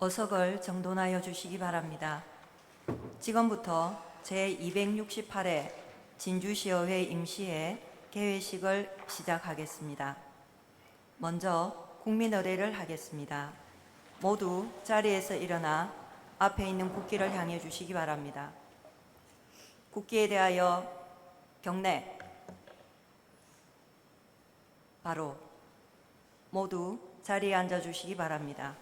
어석을 정돈하여 주시기 바랍니다. 지금부터 제268회 진주시의회 임시회 개회식을 시작하겠습니다. 먼저 국민의례를 하겠습니다. 모두 자리에서 일어나 앞에 있는 국기를 향해 주시기 바랍니다. 국기에 대하여 경례. 바로 모두 자리에 앉아 주시기 바랍니다.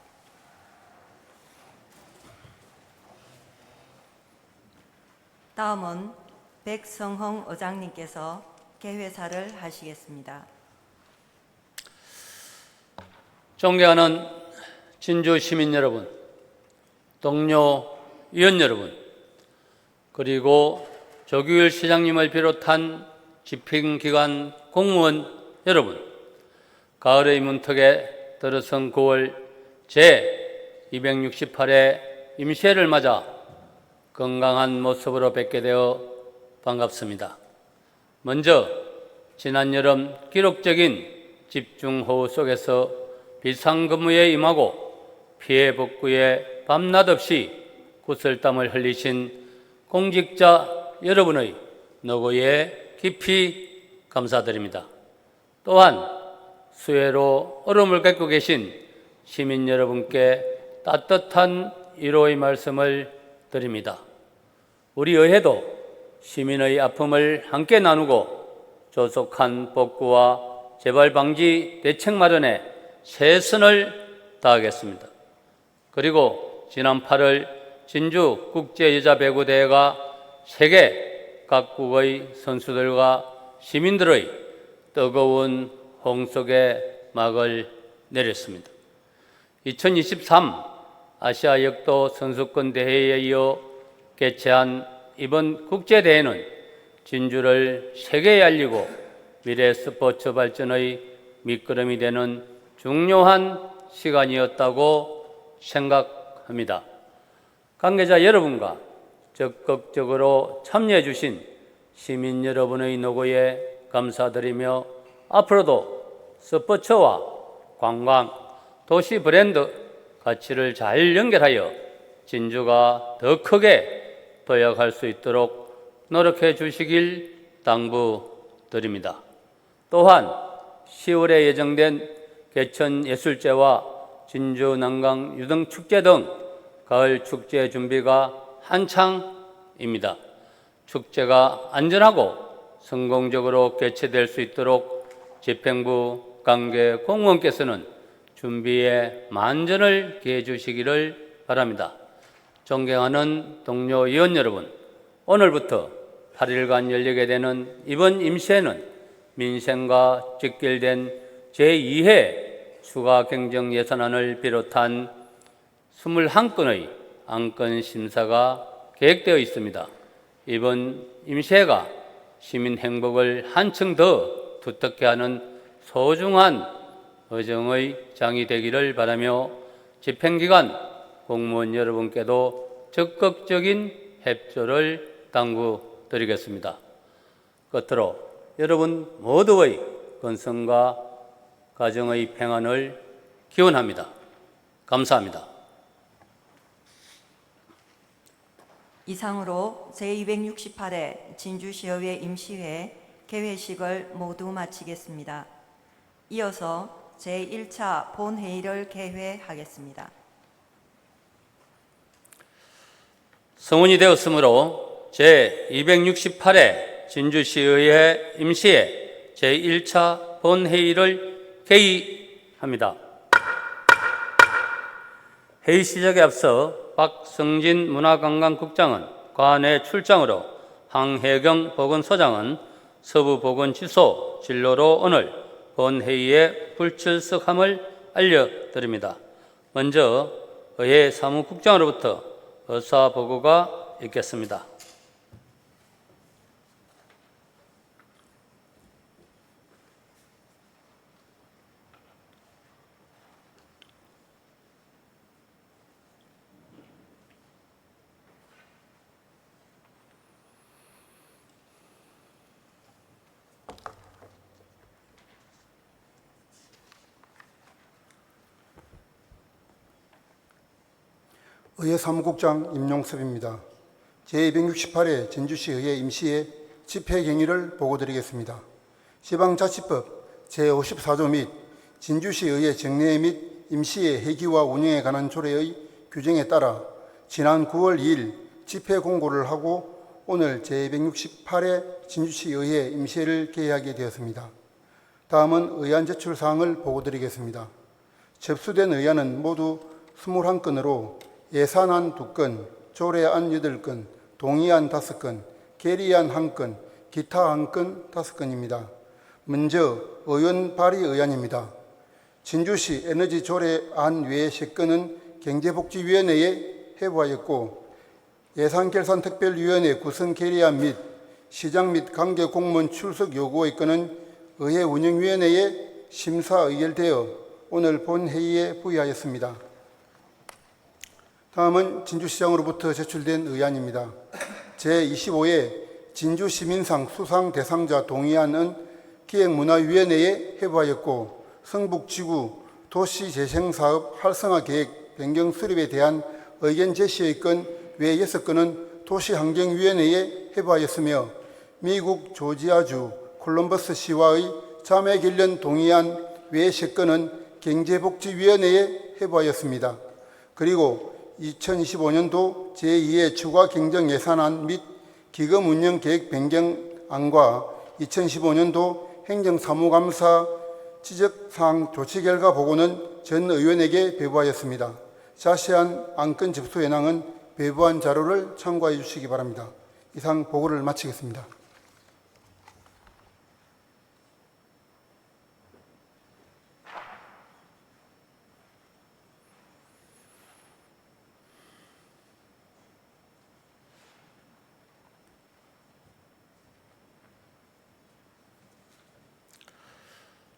다음은 백성흥 의장님께서 개회사를 하시겠습니다. 존경하는 진주 시민 여러분, 동료 위원 여러분, 그리고 조규일 시장님을 비롯한 집행기관 공무원 여러분, 가을의 문턱에 들어선 9월 제268회 임시회를 맞아 건강한 모습으로 뵙게 되어 반갑습니다. 먼저 지난 여름 기록적인 집중호우 속에서 비상근무에 임하고 피해 복구에 밤낮 없이 구슬땀을 흘리신 공직자 여러분의 노고에 깊이 감사드립니다. 또한 수해로 어려움을 겪고 계신 시민 여러분께 따뜻한 위로의 말씀을 드립니다. 우리 의회도 시민의 아픔을 함께 나누고 조속한 복구와 재발 방지 대책 마련에 최선을 다하겠습니다. 그리고 지난 8월 진주 국제여자배구대회가 세계 각국의 선수들과 시민들의 뜨거운 호응 속에 막을 내렸습니다. 2023 아시아 역도 선수권 대회에 이어 개최한 이번 국제대회는 진주를 세계에 알리고 미래 스포츠 발전의 밑거름이 되는 중요한 시간이었다고 생각합니다. 관계자 여러분과 적극적으로 참여해 주신 시민 여러분의 노고에 감사드리며 앞으로도 스포츠와 관광, 도시 브랜드 가치를 잘 연결하여 진주가 더 크게 도약할 수 있도록 노력해 주시길 당부드립니다. 또한 10월에 예정된 개천예술제와 진주 난강 유등축제 등 가을 축제 준비가 한창입니다. 축제가 안전하고 성공적으로 개최될 수 있도록 집행부 관계 공무원께서는 준비에 만전을 기해 주시기를 바랍니다. 존경하는 동료 위원 여러분, 오늘부터 8일간 열리게 되는 이번 임시회는 민생과 직결된 제2회 추가 경정 예산안을 비롯한 21건의 안건 심사가 계획되어 있습니다. 이번 임시회가 시민 행복을 한층 더 두텁게 하는 소중한 의정의 장이 되기를 바라며 집행기관 공무원 여러분께도 적극적인 협조를 당부드리겠습니다. 끝으로 여러분 모두의 건강과 가정의 평안을 기원합니다. 감사합니다. 이상으로 제268회 진주시의회 임시회 개회식을 모두 마치겠습니다. 이어서 제1차 본회의를 개회하겠습니다. 성원이 되었으므로 제268회 진주시의회 임시회 제1차 본회의를 개의합니다. 회의 시작에 앞서 박성진 문화관광국장은 관외 출장으로 황혜경 보건소장은 서부보건지소 진로로 오늘 본회의에 불출석함을 알려드립니다. 먼저 의회 사무국장으로부터 의사보고가 있겠습니다. 의회 사무국장 임용섭입니다. 제268회 진주시 의회 임시회 집회 경위를 보고드리겠습니다. 지방자치법 제54조 및 진주시 의회 정례 및 임시회 회기와 운영에 관한 조례의 규정에 따라 지난 9월 2일 집회 공고를 하고 오늘 제268회 진주시 의회 임시회를 개회하게 되었습니다. 다음은 의안 제출 사항을 보고드리겠습니다. 접수된 의안은 모두 21건으로 예산안 2건, 조례안 8건, 동의안 5건, 결의안 1건, 기타 1건 5건입니다. 먼저 의원 발의 의안입니다. 진주시 에너지 조례안 외 3건은 경제복지위원회에 회부하였고 예산결산특별위원회 구성 결의안 및 시장 및 관계 공무원 출석 요구의 건은 의회 운영위원회에 심사 의결되어 오늘 본회의에 부의하였습니다. 다음은 진주시장으로부터 제출된 의안입니다. 제25회 진주시민상 수상 대상자 동의안은 기획문화위원회에 회부하였고 성북지구 도시재생사업 활성화계획 변경 수립에 대한 의견 제시의 건 외 6건은 도시환경위원회에 회부하였으며 미국 조지아주 콜럼버스시와의 자매 관련 동의안 외 3건은 경제복지위원회에 회부하였습니다. 그리고 2025년도 제2회 추가 경정 예산안 및 기금 운영 계획 변경안과 2015년도 행정사무감사 지적사항 조치 결과 보고는 전 의원에게 배부하였습니다. 자세한 안건 접수 현황은 배부한 자료를 참고해 주시기 바랍니다. 이상 보고를 마치겠습니다.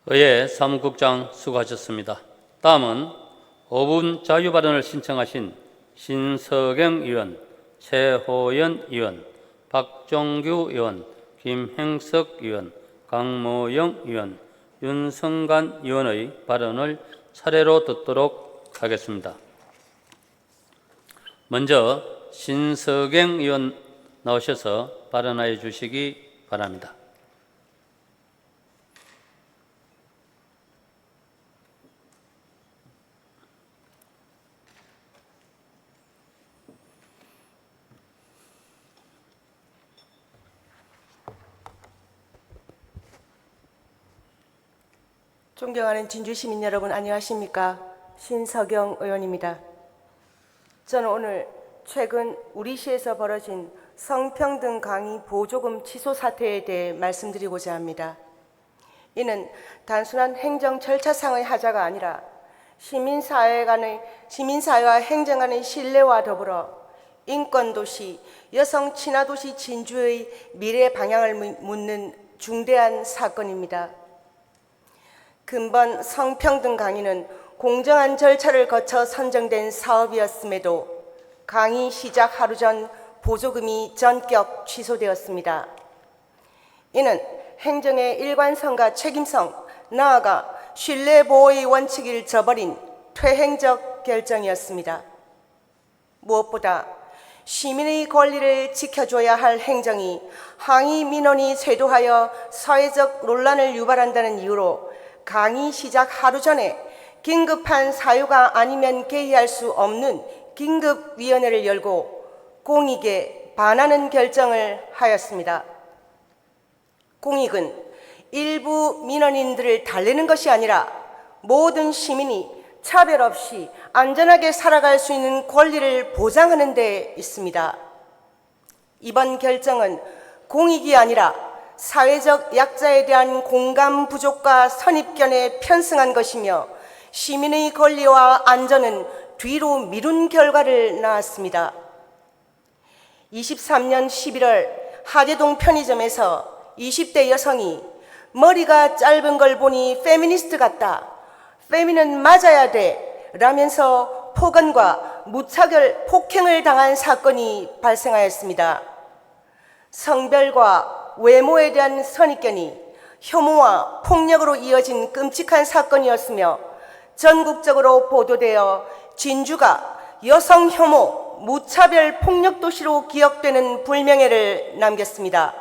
의회 사무국장 수고하셨습니다. 다음은 5분 자유발언을 신청하신 신석영 의원, 최호연 의원, 박종규 의원, 김행석 의원, 강모영 의원, 윤성간 의원의 발언을 차례로 듣도록 하겠습니다. 먼저 신석영 의원 나오셔서 발언하여 주시기 바랍니다. 존경하는 진주 시민 여러분, 안녕하십니까? 신석영 의원입니다. 저는 오늘 최근 우리 시에서 벌어진 성평등 강의 보조금 취소 사태에 대해 말씀드리고자 합니다. 이는 단순한 행정 절차상의 하자가 아니라 시민사회와 행정 간의 신뢰와 더불어 인권도시, 여성 친화도시 진주의 미래 방향을 묻는 중대한 사건입니다. 근본 성평등 강의는 공정한 절차를 거쳐 선정된 사업이었음에도 강의 시작 하루 전 보조금이 전격 취소되었습니다. 이는 행정의 일관성과 책임성, 나아가 신뢰보호의 원칙을 저버린 퇴행적 결정이었습니다. 무엇보다 시민의 권리를 지켜줘야 할 행정이 항의 민원이 쇄도하여 사회적 논란을 유발한다는 이유로 강의 시작 하루 전에 긴급한 사유가 아니면 개의할 수 없는 긴급위원회를 열고 공익에 반하는 결정을 하였습니다. 공익은 일부 민원인들을 달래는 것이 아니라 모든 시민이 차별 없이 안전하게 살아갈 수 있는 권리를 보장하는 데 있습니다. 이번 결정은 공익이 아니라 사회적 약자에 대한 공감 부족과 선입견에 편승한 것이며 시민의 권리와 안전은 뒤로 미룬 결과를 낳았습니다. 23년 11월 하재동 편의점에서 20대 여성이 머리가 짧은 걸 보니 페미니스트 같다, 페미는 맞아야 돼 라면서 폭언과 무차별 폭행을 당한 사건이 발생하였습니다. 성별과 외모에 대한 선입견이 혐오와 폭력으로 이어진 끔찍한 사건이었으며 전국적으로 보도되어 진주가 여성 혐오, 무차별 폭력 도시로 기억되는 불명예를 남겼습니다.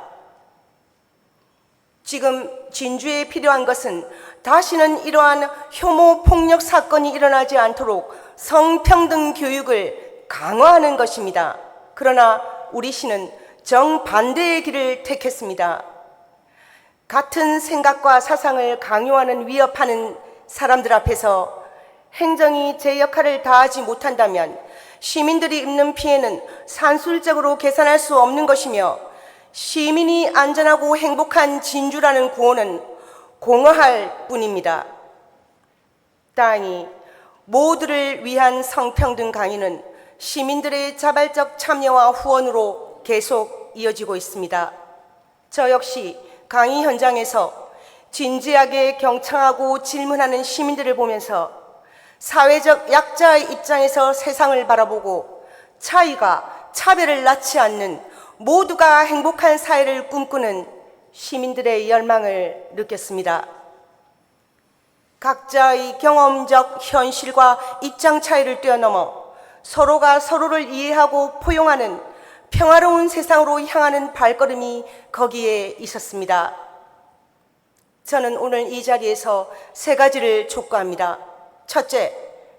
지금 진주에 필요한 것은 다시는 이러한 혐오 폭력 사건이 일어나지 않도록 성평등 교육을 강화하는 것입니다. 그러나 우리 시는 정반대의 길을 택했습니다. 같은 생각과 사상을 강요하는 위협하는 사람들 앞에서 행정이 제 역할을 다하지 못한다면 시민들이 입는 피해는 산술적으로 계산할 수 없는 것이며 시민이 안전하고 행복한 진주라는 구호는 공허할 뿐입니다. 다행히 모두를 위한 성평등 강의는 시민들의 자발적 참여와 후원으로 계속 이어지고 있습니다. 저 역시 강의 현장에서 진지하게 경청하고 질문하는 시민들을 보면서 사회적 약자의 입장에서 세상을 바라보고 차이가 차별을 낳지 않는 모두가 행복한 사회를 꿈꾸는 시민들의 열망을 느꼈습니다. 각자의 경험적 현실과 입장 차이를 뛰어넘어 서로가 서로를 이해하고 포용하는 평화로운 세상으로 향하는 발걸음이 거기에 있었습니다. 저는 오늘 이 자리에서 3가지를 촉구합니다. 첫째,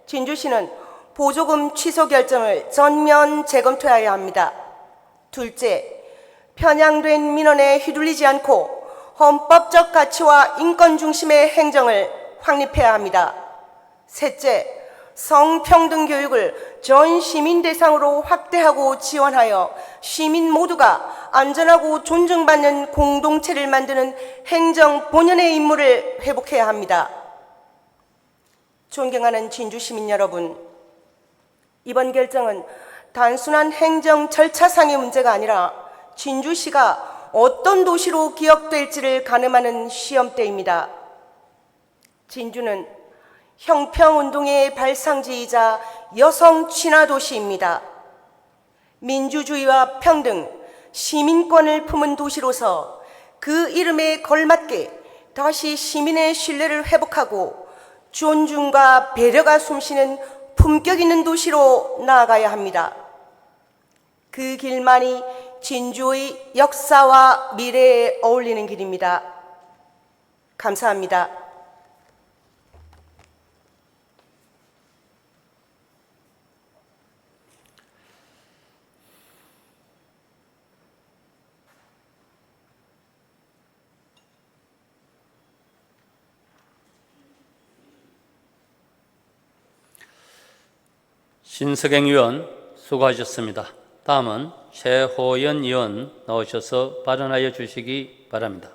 진주시는 보조금 취소 결정을 전면 재검토해야 합니다. 둘째, 편향된 민원에 휘둘리지 않고 헌법적 가치와 인권 중심의 행정을 확립해야 합니다. 셋째, 성평등 교육을 전 시민 대상으로 확대하고 지원하여 시민 모두가 안전하고 존중받는 공동체를 만드는 행정 본연의 임무를 회복해야 합니다. 존경하는 진주 시민 여러분, 이번 결정은 단순한 행정 절차상의 문제가 아니라 진주시가 어떤 도시로 기억될지를 가늠하는 시험대입니다. 진주는 형평운동의 발상지이자 여성 친화 도시입니다. 민주주의와 평등, 시민권을 품은 도시로서 그 이름에 걸맞게 다시 시민의 신뢰를 회복하고 존중과 배려가 숨쉬는 품격 있는 도시로 나아가야 합니다. 그 길만이 진주의 역사와 미래에 어울리는 길입니다. 감사합니다. 신석행 의원 수고하셨습니다. 다음은 최호연 의원 나오셔서 발언하여 주시기 바랍니다.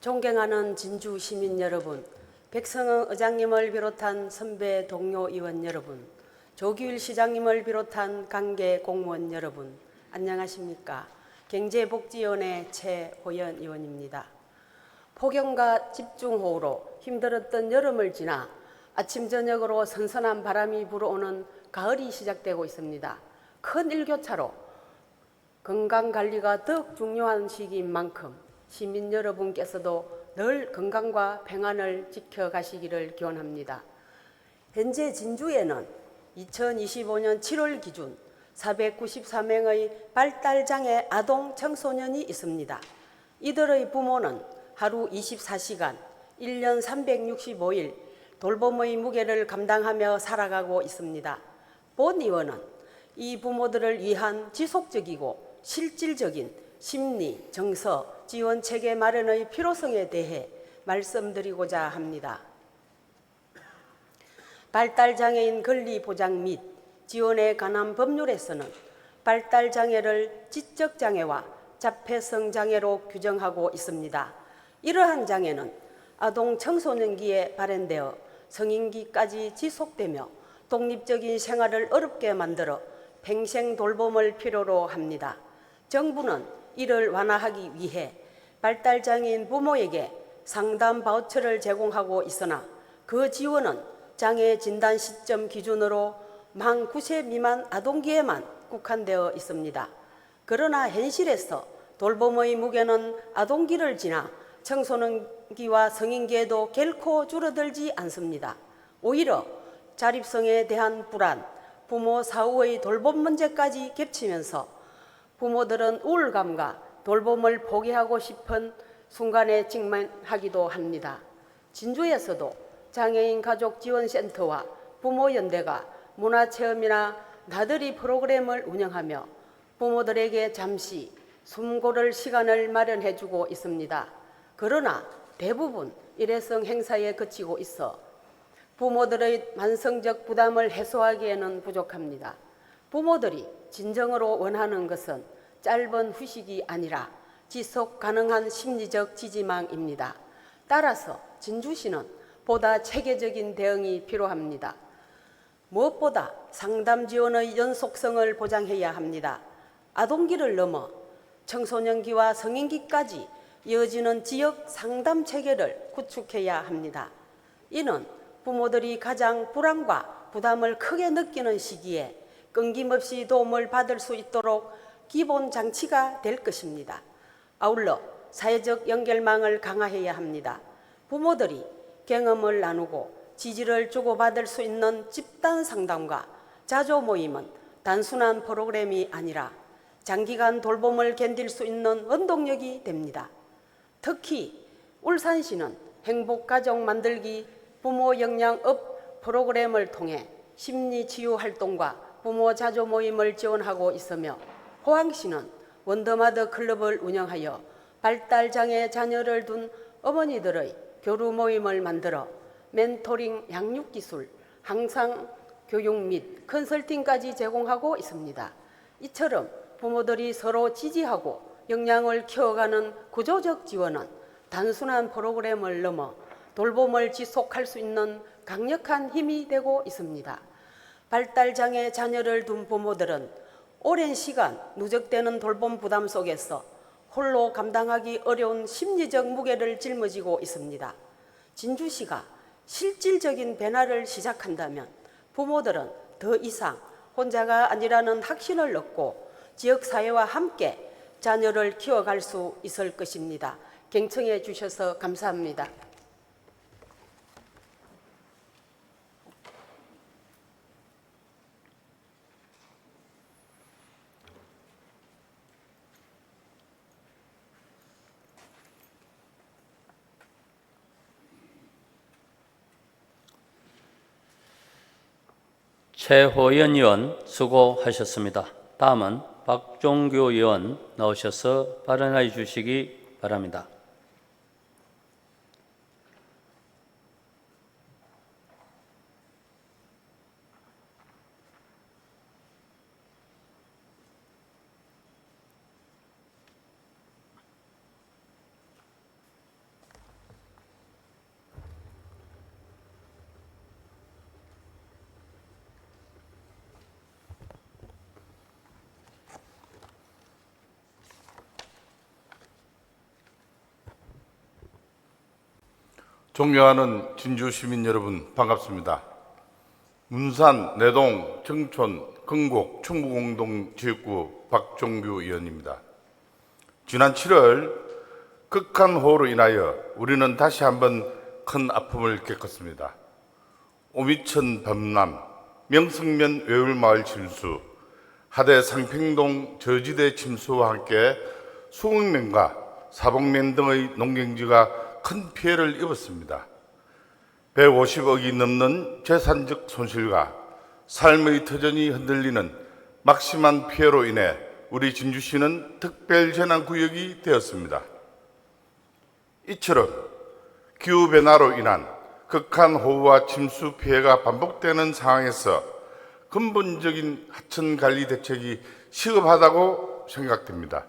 존경하는 진주 시민 여러분, 백성은 의장님을 비롯한 선배 동료 의원 여러분, 조규일 시장님을 비롯한 관계 공무원 여러분, 안녕하십니까? 경제복지위원회 최호연 의원입니다. 폭염과 집중호우로 힘들었던 여름을 지나 아침 저녁으로 선선한 바람이 불어오는 가을이 시작되고 있습니다. 큰 일교차로 건강관리가 더욱 중요한 시기인 만큼 시민 여러분께서도 늘 건강과 평안을 지켜가시기를 기원합니다. 현재 진주에는 2025년 7월 기준 494명의 발달장애 아동 청소년이 있습니다. 이들의 부모는 하루 24시간, 1년 365일 돌봄의 무게를 감당하며 살아가고 있습니다. 본 의원은 이 부모들을 위한 지속적이고 실질적인 심리, 정서, 지원 체계 마련의 필요성에 대해 말씀드리고자 합니다. 발달장애인 권리 보장 및 지원에 관한 법률에서는 발달장애를 지적장애와 자폐성 장애로 규정하고 있습니다. 이러한 장애는 아동 청소년기에 발현되어 성인기까지 지속되며 독립적인 생활을 어렵게 만들어 평생 돌봄을 필요로 합니다. 정부는 이를 완화하기 위해 발달장애인 부모에게 상담 바우처를 제공하고 있으나 그 지원은 장애 진단 시점 기준으로 만 9세 미만 아동기에만 국한되어 있습니다. 그러나 현실에서 돌봄의 무게는 아동기를 지나 청소년기와 성인기에도 결코 줄어들지 않습니다. 오히려 자립성에 대한 불안, 부모 사후의 돌봄 문제까지 겹치면서 부모들은 우울감과 돌봄을 포기하고 싶은 순간에 직면하기도 합니다. 진주에서도 장애인 가족지원센터와 부모연대가 문화체험이나 나들이 프로그램을 운영하며 부모들에게 잠시 숨 고를 시간을 마련해주고 있습니다. 그러나 대부분 일회성 행사에 그치고 있어 부모들의 만성적 부담을 해소하기에는 부족합니다. 부모들이 진정으로 원하는 것은 짧은 휴식이 아니라 지속 가능한 심리적 지지망입니다. 따라서 진주시는 보다 체계적인 대응이 필요합니다. 무엇보다 상담 지원의 연속성을 보장해야 합니다. 아동기를 넘어 청소년기와 성인기까지 이어지는 지역 상담 체계를 구축해야 합니다. 이는 부모들이 가장 불안과 부담을 크게 느끼는 시기에 끊김없이 도움을 받을 수 있도록 기본 장치가 될 것입니다. 아울러 사회적 연결망을 강화해야 합니다. 부모들이 경험을 나누고 지지를 주고받을 수 있는 집단 상담과 자조 모임은 단순한 프로그램이 아니라 장기간 돌봄을 견딜 수 있는 원동력이 됩니다. 특히 울산시는 행복가족 만들기 부모 역량업 프로그램을 통해 심리치유 활동과 부모 자조 모임을 지원하고 있으며 포항시는 원더마더 클럽을 운영하여 발달장애 자녀를 둔 어머니들의 교류 모임을 만들어 멘토링 양육기술, 항상 교육 및 컨설팅까지 제공하고 있습니다. 이처럼 부모들이 서로 지지하고 역량을 키워가는 구조적 지원은 단순한 프로그램을 넘어 돌봄을 지속할 수 있는 강력한 힘이 되고 있습니다. 발달장애 자녀를 둔 부모들은 오랜 시간 누적되는 돌봄 부담 속에서 홀로 감당하기 어려운 심리적 무게를 짊어지고 있습니다. 진주시가 실질적인 변화를 시작한다면 부모들은 더 이상 혼자가 아니라는 확신을 얻고 지역사회와 함께 자녀를 키워갈 수 있을 것입니다. 경청해 주셔서 감사합니다. 최호연 의원 수고하셨습니다. 다음은 박종규 의원 나오셔서 발언해 주시기 바랍니다. 존경하는 진주 시민 여러분 반갑습니다. 문산, 내동, 정촌, 건곡, 충북공동지역구 박종규 의원입니다. 지난 7월 극한호우로 인하여 우리는 다시 한번 큰 아픔을 겪었습니다. 오미천 범람, 명성면 외울마을 침수, 하대 상평동 저지대 침수와 함께 수억명과 사복면 등의 농경지가 큰 피해를 입었습니다. 150억이 넘는 재산적 손실과 삶의 터전이 흔들리는 막심한 피해로 인해 우리 진주시는 특별재난구역이 되었습니다. 이처럼 기후변화로 인한 극한호우와 침수 피해가 반복되는 상황에서 근본적인 하천관리 대책이 시급하다고 생각됩니다.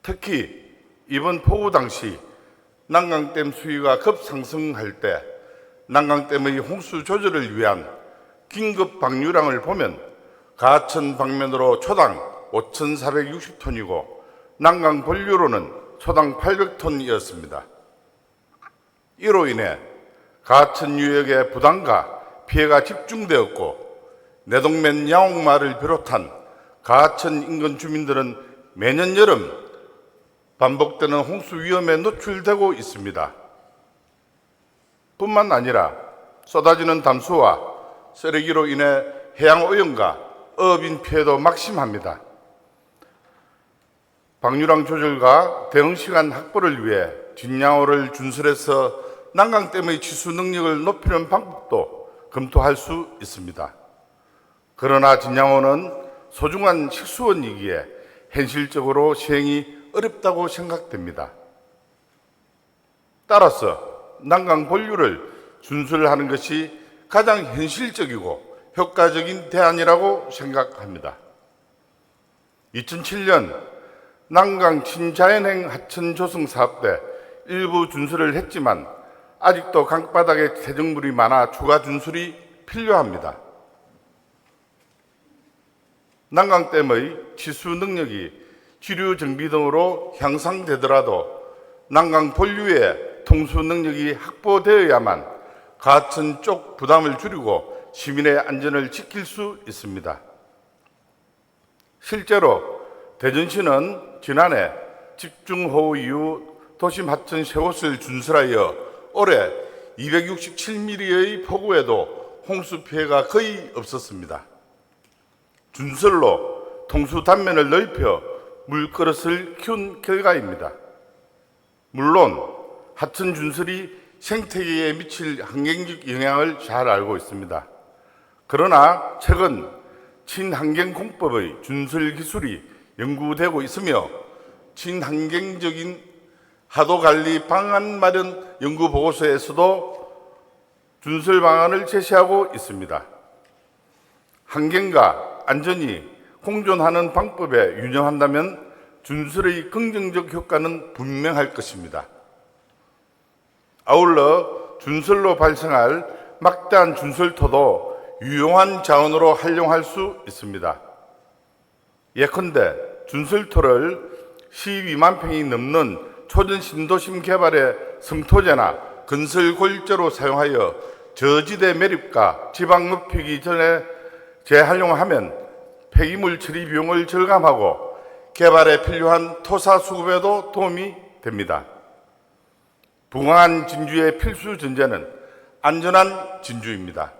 특히 이번 폭우 당시 난강댐 수위가 급상승할 때 난강댐의 홍수 조절을 위한 긴급 방류량을 보면 가천 방면으로 초당 5,460톤이고 난강 본류로는 초당 800톤이었습니다. 이로 인해 가천 유역의 부담과 피해가 집중되었고 내동면 야옥마을을 비롯한 가천 인근 주민들은 매년 여름 반복되는 홍수 위험에 노출되고 있습니다. 뿐만 아니라 쏟아지는 담수와 쓰레기로 인해 해양 오염과 어업인 피해도 막심합니다. 방류량 조절과 대응 시간 확보를 위해 진양호를 준설해서 난강댐의 치수 능력을 높이는 방법도 검토할 수 있습니다. 그러나 진양호는 소중한 식수원이기에 현실적으로 시행이 어렵다고 생각됩니다. 따라서 난강 본류를 준설하는 것이 가장 현실적이고 효과적인 대안이라고 생각합니다. 2007년 난강 친자연행 하천 조성 사업 때 일부 준설을 했지만 아직도 강바닥에 퇴적물이 많아 추가 준설이 필요합니다. 난강댐의 치수 능력이 지류 정비 등으로 향상되더라도 난강 본류의 통수 능력이 확보되어야만 가천 쪽 부담을 줄이고 시민의 안전을 지킬 수 있습니다. 실제로 대전시는 지난해 집중호우 이후 도심 하천 세 곳을 준설하여 올해 267mm의 폭우에도 홍수 피해가 거의 없었습니다. 준설로 통수 단면을 넓혀 물그릇을 키운 결과입니다. 물론 하천 준설이 생태계에 미칠 환경적 영향을 잘 알고 있습니다. 그러나 최근 친환경공법의 준설 기술이 연구되고 있으며 친환경적인 하도관리 방안 마련 연구보고서에서도 준설 방안을 제시하고 있습니다. 환경과 안전이 공존하는 방법에 유념한다면 준설의 긍정적 효과는 분명할 것입니다. 아울러 준설로 발생할 막대한 준설토도 유용한 자원으로 활용할 수 있습니다. 예컨대 준설토를 12만 평이 넘는 초전 신도심 개발의 성토재나 건설 골재로 사용하여 저지대 매립과 지방 높이기 전에 재활용하면 폐기물 처리 비용을 절감하고 개발에 필요한 토사 수급에도 도움이 됩니다. 부강한 진주의 필수 전제는 안전한 진주입니다.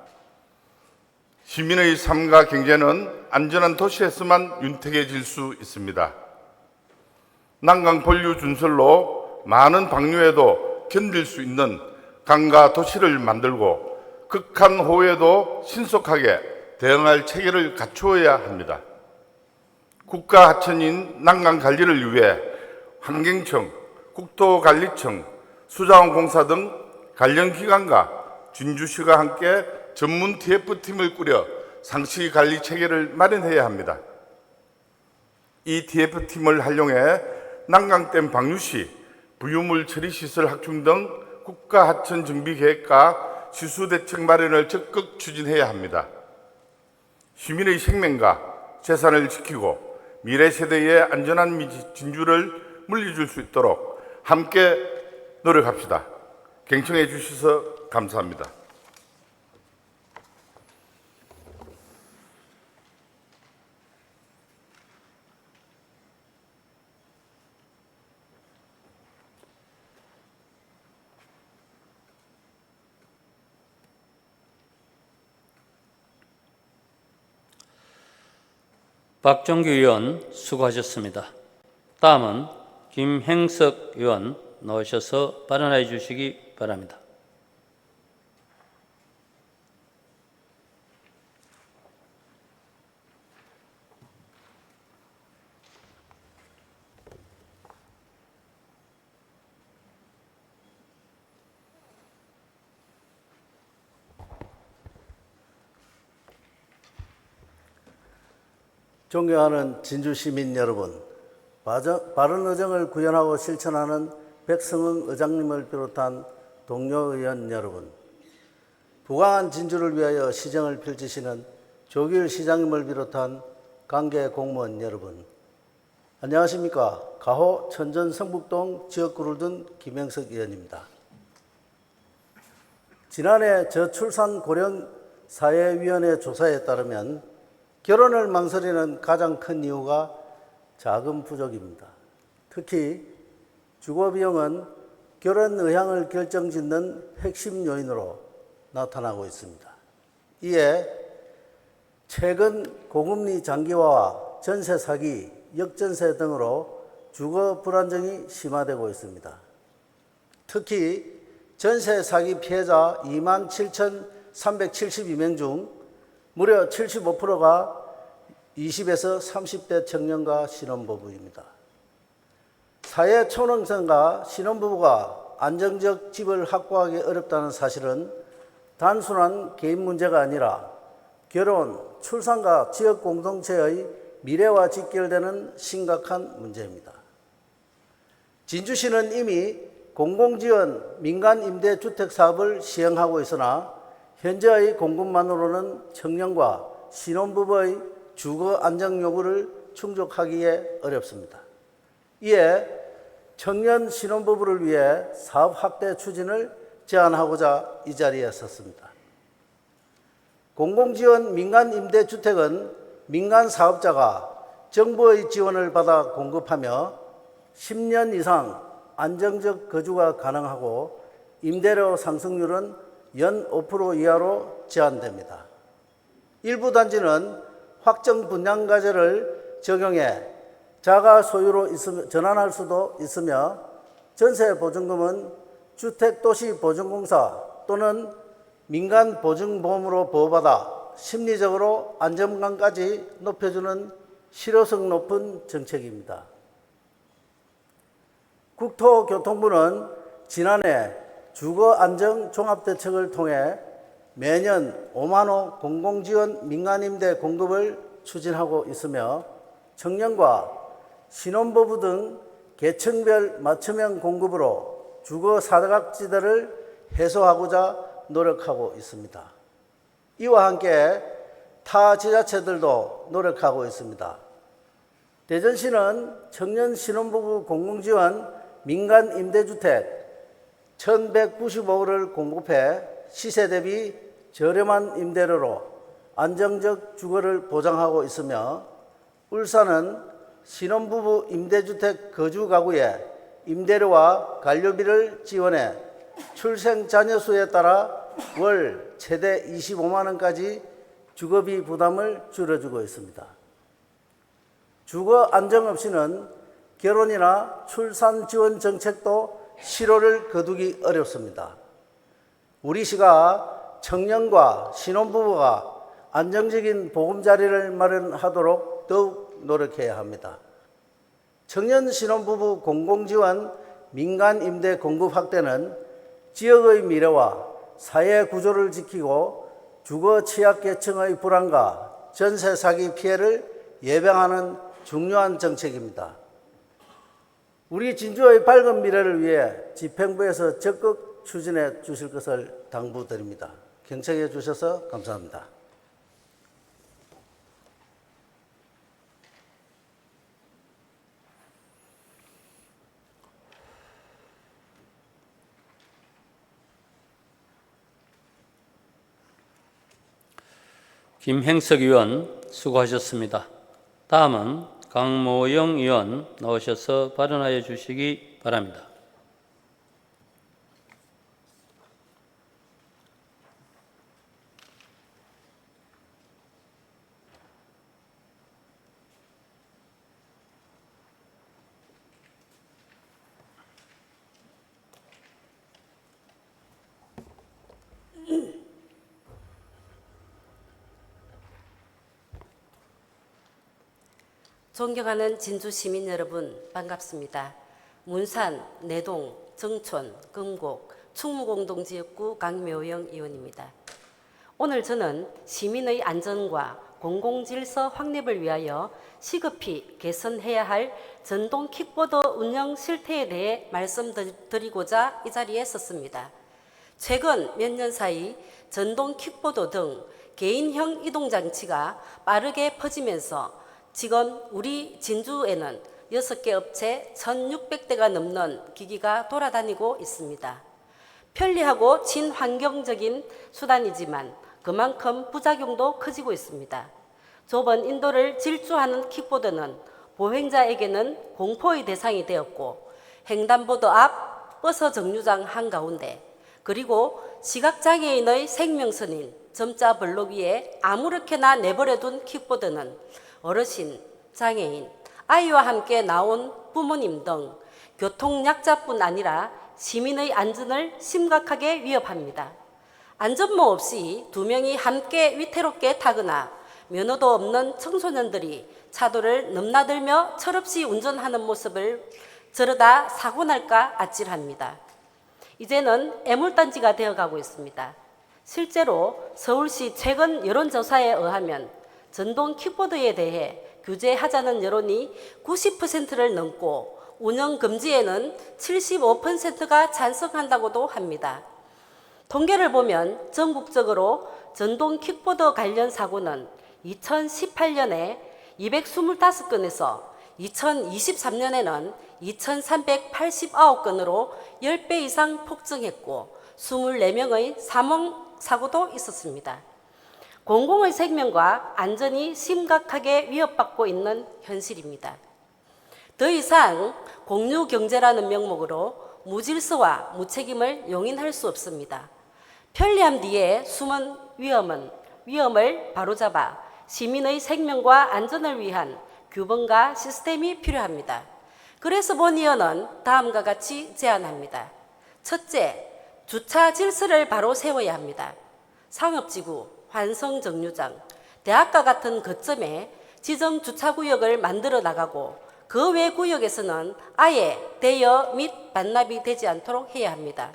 시민의 삶과 경제는 안전한 도시에서만 윤택해질 수 있습니다. 난강 본류 준설로 많은 방류에도 견딜 수 있는 강과 도시를 만들고 극한 호우에도 신속하게 대응할 체계를 갖추어야 합니다. 국가 하천인 난강 관리를 위해 환경청, 국토관리청, 수자원공사 등 관련 기관과 진주시가 함께 전문 TF팀을 꾸려 상시 관리 체계를 마련해야 합니다. 이 TF팀을 활용해 난강댐 방류 시 부유물 처리 시설 확충 등 국가 하천 정비 계획과 시수 대책 마련을 적극 추진해야 합니다. 시민의 생명과 재산을 지키고 미래 세대의 안전한 진주를 물려줄 수 있도록 함께 노력합시다. 경청해 주셔서 감사합니다. 박정규 의원 수고하셨습니다. 다음은 김행석 의원 나오셔서 발언해 주시기 바랍니다. 존경하는 진주시민 여러분, 바른의정을 구현하고 실천하는 백성흥 의장님을 비롯한 동료 의원 여러분, 부강한 진주를 위하여 시정을 펼치시는 조규일 시장님을 비롯한 관계 공무원 여러분, 안녕하십니까. 가호 천전 성북동 지역구를 둔 김행석 의원입니다. 지난해 저출산 고령 사회위원회 조사에 따르면 결혼을 망설이는 가장 큰 이유가 자금 부족입니다. 특히 주거비용은 결혼 의향을 결정짓는 핵심 요인으로 나타나고 있습니다. 이에 최근 고금리 장기화와 전세 사기, 역전세 등으로 주거 불안정이 심화되고 있습니다. 특히 전세 사기 피해자 27,372명 중 무려 75%가 20에서 30대 청년과 신혼부부입니다. 사회 초년생과 신혼부부가 안정적 집을 확보하기 어렵다는 사실은 단순한 개인 문제가 아니라 결혼, 출산과 지역 공동체의 미래와 직결되는 심각한 문제입니다. 진주시는 이미 공공지원 민간임대주택 사업을 시행하고 있으나 현재의 공급만으로는 청년과 신혼부부의 주거 안정 요구를 충족하기에 어렵습니다. 이에 청년 신혼부부를 위해 사업 확대 추진을 제안하고자 이 자리에 섰습니다. 공공지원 민간임대주택은 민간 사업자가 정부의 지원을 받아 공급하며 10년 이상 안정적 거주가 가능하고 임대료 상승률은 연 5% 이하로 제한됩니다. 일부 단지는 확정 분양과제를 적용해 자가 소유로 전환할 수도 있으며 전세 보증금은 주택도시보증공사 또는 민간보증보험으로 보호받아 심리적으로 안정감까지 높여주는 실효성 높은 정책입니다. 국토교통부는 지난해 주거안정종합대책을 통해 매년 5만 호 공공지원 민간임대 공급을 추진하고 있으며 청년과 신혼부부 등 계층별 맞춤형 공급으로 주거 사각지대를 해소하고자 노력하고 있습니다. 이와 함께 타 지자체들도 노력하고 있습니다. 대전시는 청년 신혼부부 공공지원 민간 임대주택 1,195호를 공급해 시세 대비 저렴한 임대료로 안정적 주거를 보장하고 있으며 울산은 신혼부부 임대주택 거주가구에 임대료와 관료비를 지원해 출생 자녀 수에 따라 월 최대 25만 원까지 주거비 부담을 줄여주고 있습니다. 주거 안정 없이는 결혼이나 출산 지원 정책도 실효를 거두기 어렵습니다. 우리 시가 청년과 신혼부부가 안정적인 보금자리를 마련하도록 더욱 노력해야 합니다. 청년 신혼부부 공공지원 민간임대 공급 확대는 지역의 미래와 사회 구조를 지키고 주거 취약계층의 불안과 전세 사기 피해를 예방하는 중요한 정책입니다. 우리 진주의 밝은 미래를 위해 집행부에서 적극 추진해 주실 것을 당부드립니다. 경청해 주셔서 감사합니다. 김행석 의원 수고하셨습니다. 다음은 강모영 의원 나오셔서 발언하여 주시기 바랍니다. 존경하는 진주 시민 여러분, 반갑습니다. 문산, 내동, 정촌, 금곡, 충무공동지역구 강묘영 의원입니다. 오늘 저는 시민의 안전과 공공질서 확립을 위하여 시급히 개선해야 할 전동 킥보드 운영 실태에 대해 말씀드리고자 이 자리에 섰습니다. 최근 몇 년 사이 전동 킥보드 등 개인형 이동장치가 빠르게 퍼지면서 지금 우리 진주에는 6개 업체 1,600대가 넘는 기기가 돌아다니고 있습니다. 편리하고 친환경적인 수단이지만 그만큼 부작용도 커지고 있습니다. 좁은 인도를 질주하는 킥보드는 보행자에게는 공포의 대상이 되었고 횡단보도 앞 버스 정류장 한가운데 그리고 시각장애인의 생명선인 점자 블록 위에 아무렇게나 내버려둔 킥보드는 어르신, 장애인, 아이와 함께 나온 부모님 등 교통약자뿐 아니라 시민의 안전을 심각하게 위협합니다. 안전모 없이 2명이 함께 위태롭게 타거나 면허도 없는 청소년들이 차도를 넘나들며 철없이 운전하는 모습을 저러다 사고 날까 아찔합니다. 이제는 애물단지가 되어가고 있습니다. 실제로 서울시 최근 여론조사에 의하면 전동 킥보드에 대해 규제하자는 여론이 90%를 넘고 운영 금지에는 75%가 찬성한다고도 합니다. 통계를 보면 전국적으로 전동 킥보드 관련 사고는 2018년에 225건에서 2023년에는 2,389건으로 10배 이상 폭증했고 24명의 사망 사고도 있었습니다. 공공의 생명과 안전이 심각하게 위협받고 있는 현실입니다. 더 이상 공유경제라는 명목으로 무질서와 무책임을 용인할 수 없습니다. 편리함 뒤에 숨은 위험을 바로잡아 시민의 생명과 안전을 위한 규범과 시스템이 필요합니다. 그래서 본 의원은 다음과 같이 제안합니다. 첫째, 주차 질서를 바로 세워야 합니다. 상업지구, 환성정류장, 대학가 같은 거점에 지정 주차구역을 만들어 나가고 그 외 구역에서는 아예 대여 및 반납이 되지 않도록 해야 합니다.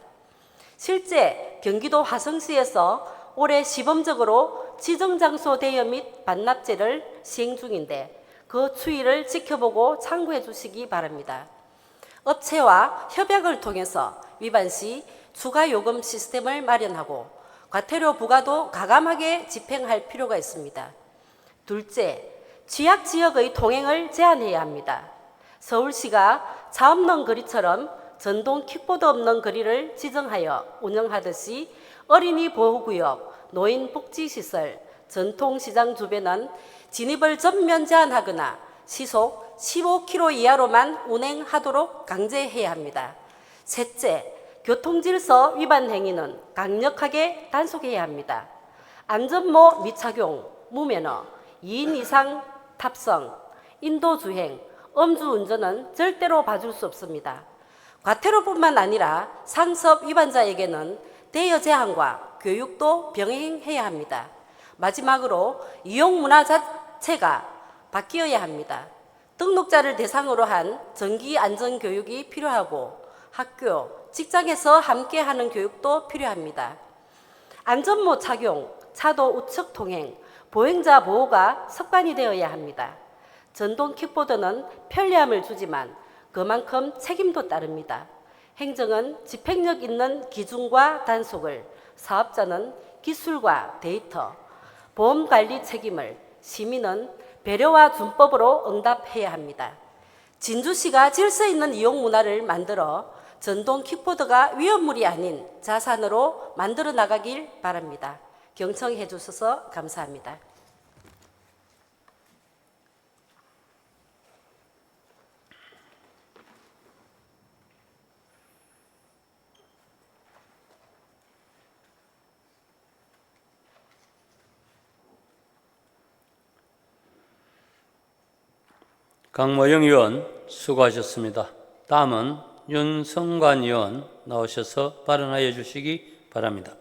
실제 경기도 화성시에서 올해 시범적으로 지정장소 대여 및 반납제를 시행 중인데 그 추이를 지켜보고 참고해 주시기 바랍니다. 업체와 협약을 통해서 위반 시 추가 요금 시스템을 마련하고 과태료 부과도 가감하게 집행할 필요가 있습니다. 둘째, 취약 지역의 통행을 제한해야 합니다. 서울시가 차 없는 거리처럼 전동 킥보드 없는 거리를 지정하여 운영하듯이 어린이 보호구역, 노인 복지시설, 전통시장 주변은 진입을 전면 제한하거나 시속 15km 이하로만 운행하도록 강제해야 합니다. 셋째, 교통질서 위반 행위는 강력하게 단속해야 합니다. 안전모 미착용, 무면허, 2인 이상 탑승, 인도주행, 음주운전은 절대로 봐줄 수 없습니다. 과태료뿐만 아니라 상습 위반자에게는 대여 제한과 교육도 병행해야 합니다. 마지막으로 이용 문화 자체가 바뀌어야 합니다. 등록자를 대상으로 한 정기 안전 교육이 필요하고 학교, 직장에서 함께하는 교육도 필요합니다. 안전모 착용, 차도 우측 통행, 보행자 보호가 습관이 되어야 합니다. 전동 킥보드는 편리함을 주지만 그만큼 책임도 따릅니다. 행정은 집행력 있는 기준과 단속을, 사업자는 기술과 데이터, 보험관리 책임을, 시민은 배려와 준법으로 응답해야 합니다. 진주시가 질서 있는 이용 문화를 만들어 전동 킥보드가 위험물이 아닌 자산으로 만들어 나가길 바랍니다. 경청해 주셔서 감사합니다. 강모영 의원 수고하셨습니다. 다음은 윤성관 의원 나오셔서 발언하여 주시기 바랍니다.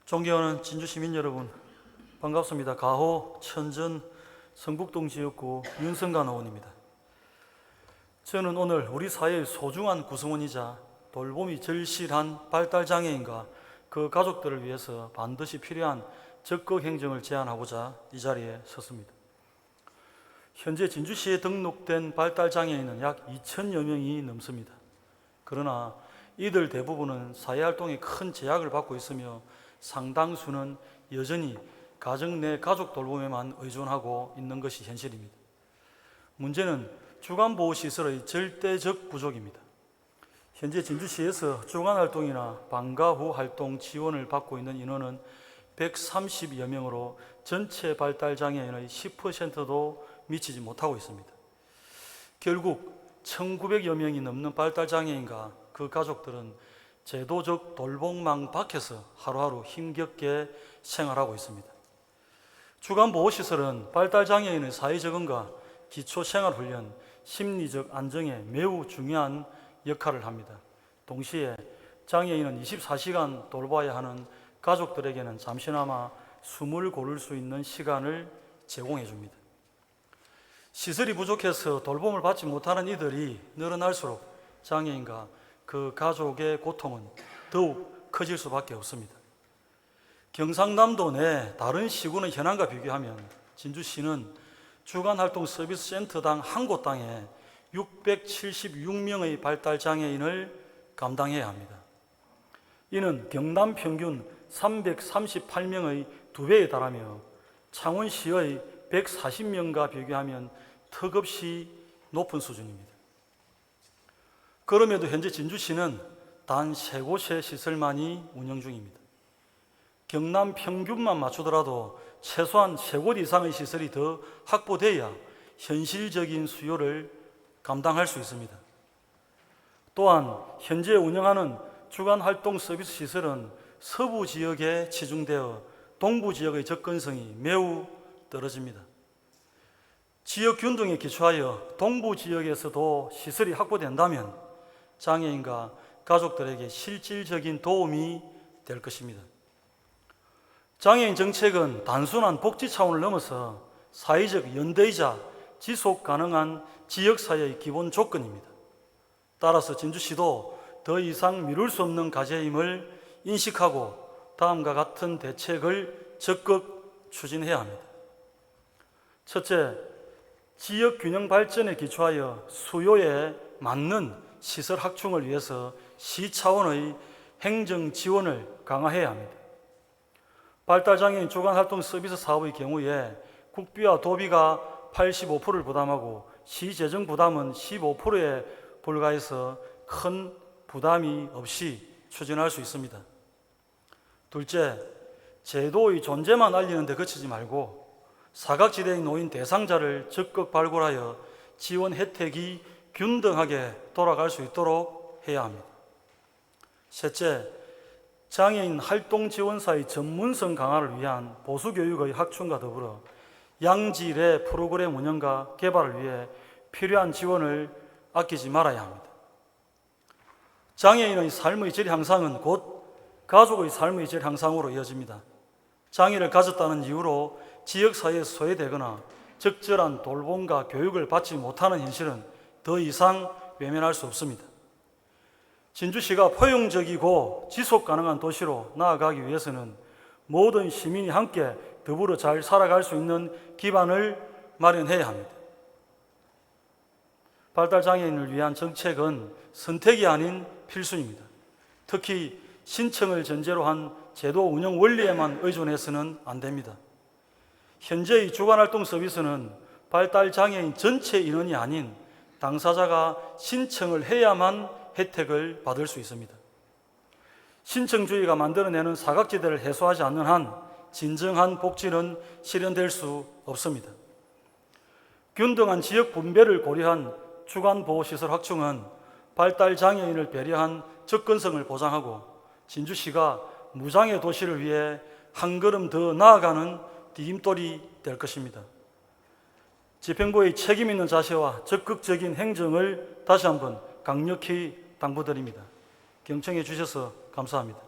존경하는 진주 시민 여러분, 반갑습니다. 가호, 천전, 성북동 지역구 윤성관 의원입니다. 저는 오늘 우리 사회의 소중한 구성원이자 돌봄이 절실한 발달장애인과 그 가족들을 위해서 반드시 필요한 적극 행정을 제안하고자 이 자리에 섰습니다. 현재 진주시에 등록된 발달장애인은 약 2천여 명이 넘습니다. 그러나 이들 대부분은 사회활동에 큰 제약을 받고 있으며 상당수는 여전히 가정 내 가족 돌봄에만 의존하고 있는 것이 현실입니다. 문제는 주간보호시설의 절대적 부족입니다. 현재 진주시에서 주간활동이나 방과 후 활동 지원을 받고 있는 인원은 130여 명으로 전체 발달장애인의 10%도 미치지 못하고 있습니다. 결국 1900여 명이 넘는 발달장애인과 그 가족들은 제도적 돌봄망 밖에서 하루하루 힘겹게 생활하고 있습니다. 주간보호시설은 발달장애인의 사회적응과 기초생활훈련, 심리적 안정에 매우 중요한 역할을 합니다. 동시에 장애인은 24시간 돌봐야 하는 가족들에게는 잠시나마 숨을 고를 수 있는 시간을 제공해 줍니다. 시설이 부족해서 돌봄을 받지 못하는 이들이 늘어날수록 장애인과 그 가족의 고통은 더욱 커질 수밖에 없습니다. 경상남도 내 다른 시군의 현황과 비교하면 진주시는 주간활동 서비스 센터당 한 곳당에 676명의 발달장애인을 감당해야 합니다. 이는 경남 평균 338명의 2배에 달하며 창원시의 140명과 비교하면 턱없이 높은 수준입니다. 그럼에도 현재 진주시는 단 3곳의 시설만이 운영 중입니다. 경남 평균만 맞추더라도 최소한 3곳 이상의 시설이 더 확보돼야 현실적인 수요를 감당할 수 있습니다. 또한 현재 운영하는 주간활동 서비스 시설은 서부 지역에 치중되어 동부 지역의 접근성이 매우 떨어집니다. 지역 균등에 기초하여 동부 지역에서도 시설이 확보된다면 장애인과 가족들에게 실질적인 도움이 될 것입니다. 장애인 정책은 단순한 복지 차원을 넘어서 사회적 연대이자 지속 가능한 지역사회의 기본 조건입니다. 따라서 진주시도 더 이상 미룰 수 없는 과제임을 인식하고 다음과 같은 대책을 적극 추진해야 합니다. 첫째, 지역 균형 발전에 기초하여 수요에 맞는 시설 확충을 위해서 시 차원의 행정 지원을 강화해야 합니다. 발달장애인 주간활동 서비스 사업의 경우에 국비와 도비가 85%를 부담하고 시 재정 부담은 15%에 불과해서 큰 부담이 없이 추진할 수 있습니다. 둘째, 제도의 존재만 알리는 데 그치지 말고 사각지대에 놓인 대상자를 적극 발굴하여 지원 혜택이 균등하게 돌아갈 수 있도록 해야 합니다. 셋째, 장애인 활동지원사의 전문성 강화를 위한 보수교육의 확충과 더불어 양질의 프로그램 운영과 개발을 위해 필요한 지원을 아끼지 말아야 합니다. 장애인의 삶의 질 향상은 곧 가족의 삶의 질 향상으로 이어집니다. 장애를 가졌다는 이유로 지역사회에 소외되거나 적절한 돌봄과 교육을 받지 못하는 현실은 더 이상 외면할 수 없습니다. 진주시가 포용적이고 지속 가능한 도시로 나아가기 위해서는 모든 시민이 함께 더불어 잘 살아갈 수 있는 기반을 마련해야 합니다. 발달장애인을 위한 정책은 선택이 아닌 필수입니다. 특히 신청을 전제로 한 제도 운영 원리에만 의존해서는 안 됩니다. 현재의 주간활동 서비스는 발달장애인 전체 인원이 아닌 당사자가 신청을 해야만 혜택을 받을 수 있습니다. 신청주의가 만들어내는 사각지대를 해소하지 않는 한 진정한 복지는 실현될 수 없습니다. 균등한 지역 분배를 고려한 주간보호시설 확충은 발달장애인을 배려한 접근성을 보장하고 진주시가 무장애 도시를 위해 한 걸음 더 나아가는 디딤돌이 될 것입니다. 집행부의 책임 있는 자세와 적극적인 행정을 다시 한번 강력히 당부드립니다. 경청해 주셔서 감사합니다.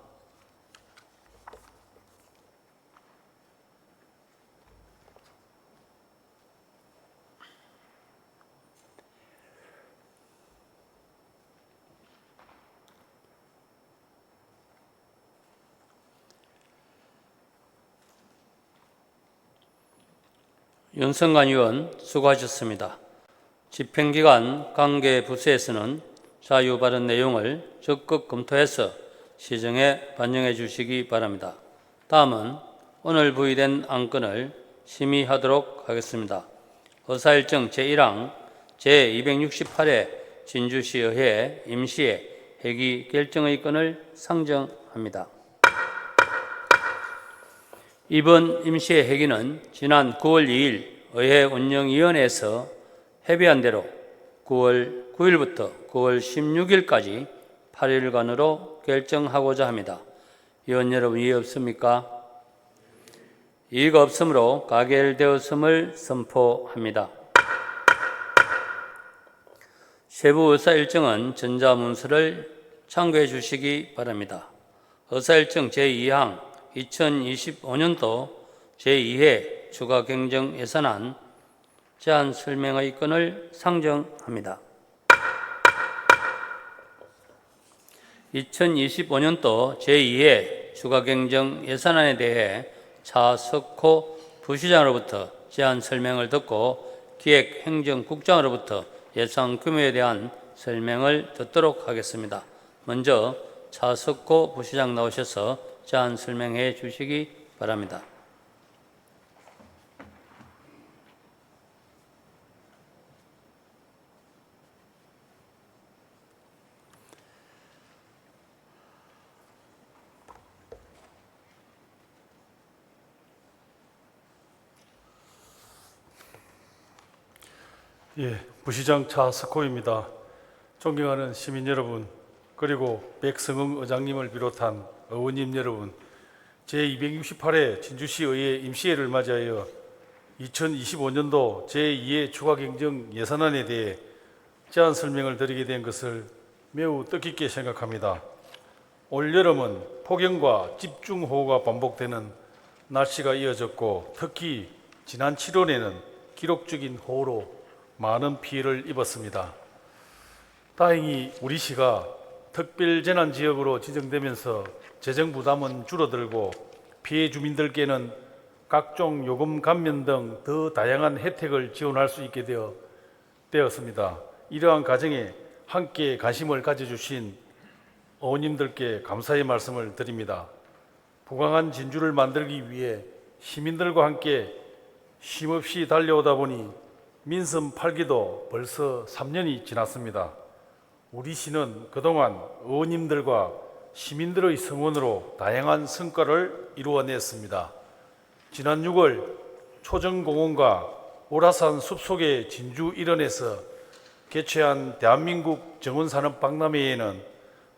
윤성관 의원 수고하셨습니다. 집행기관 관계 부서에서는 자유 발언 내용을 적극 검토해서 시정에 반영해 주시기 바랍니다. 다음은 오늘 부의된 안건을 심의하도록 하겠습니다. 의사일정 제1항 제268회 진주시의회 임시회 회기 결정의 건을 상정합니다. 이번 임시회 회기는 지난 9월 2일 의회 운영위원회에서 협의한 대로 9월 9일부터 9월 16일까지 8일간으로 결정하고자 합니다. 위원 여러분 이해 없습니까? 이의가 없으므로 가결되었음을 선포합니다. 세부 의사일정은 전자문서를 참고해 주시기 바랍니다. 의사일정 제2항 2025년도 제2회 추가 경정 예산안 제안 설명의 건을 상정합니다. 2025년도 제2회 추가 경정 예산안에 대해 차석호 부시장으로부터 제안 설명을 듣고 기획행정국장으로부터 예산 규모에 대한 설명을 듣도록 하겠습니다. 먼저 차석호 부시장 나오셔서 제안 설명해 주시기 바랍니다. 예, 부시장 차석호입니다. 존경하는 시민 여러분, 그리고 백성흥 의장님을 비롯한 의원님 여러분, 제268회 진주시의회 임시회를 맞이하여 2025년도 제2회 추가경정 예산안에 대해 제안 설명을 드리게 된 것을 매우 뜻깊게 생각합니다. 올여름은 폭염과 집중호우가 반복되는 날씨가 이어졌고, 특히 지난 7월에는 기록적인 호우로 많은 피해를 입었습니다. 다행히 우리 시가 특별재난지역으로 지정되면서 재정 부담은 줄어들고 피해 주민들께는 각종 요금 감면 등 더 다양한 혜택을 지원할 수 있게 되었습니다. 이러한 과정에 함께 관심을 가져주신 의원님들께 감사의 말씀을 드립니다. 부강한 진주를 만들기 위해 시민들과 함께 쉼없이 달려오다 보니 민선 8기도 벌써 3년이 지났습니다. 우리 시는 그동안 의원님들과 시민들의 성원으로 다양한 성과를 이루어냈습니다. 지난 6월 초정공원과 오라산 숲속의 진주 일원에서 개최한 대한민국 정원산업박람회에는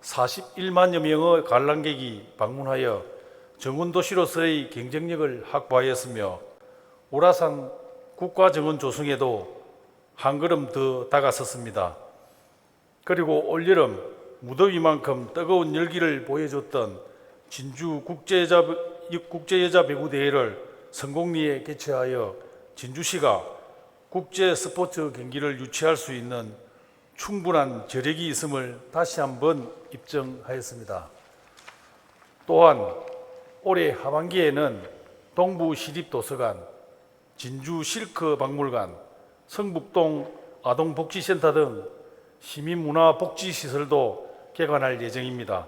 41만여 명의 관람객이 방문하여 정원도시로서의 경쟁력을 확보하였으며, 오라산 국가정원 조성에도 한 걸음 더 다가섰습니다. 그리고 올여름 무더위만큼 뜨거운 열기를 보여줬던 진주 국제여자배구대회를 성공리에 개최하여 진주시가 국제 스포츠 경기를 유치할 수 있는 충분한 저력이 있음을 다시 한번 입증하였습니다. 또한 올해 하반기에는 동부시립도서관, 진주실크박물관, 성북동 아동복지센터 등 시민문화복지시설도 개관할 예정입니다.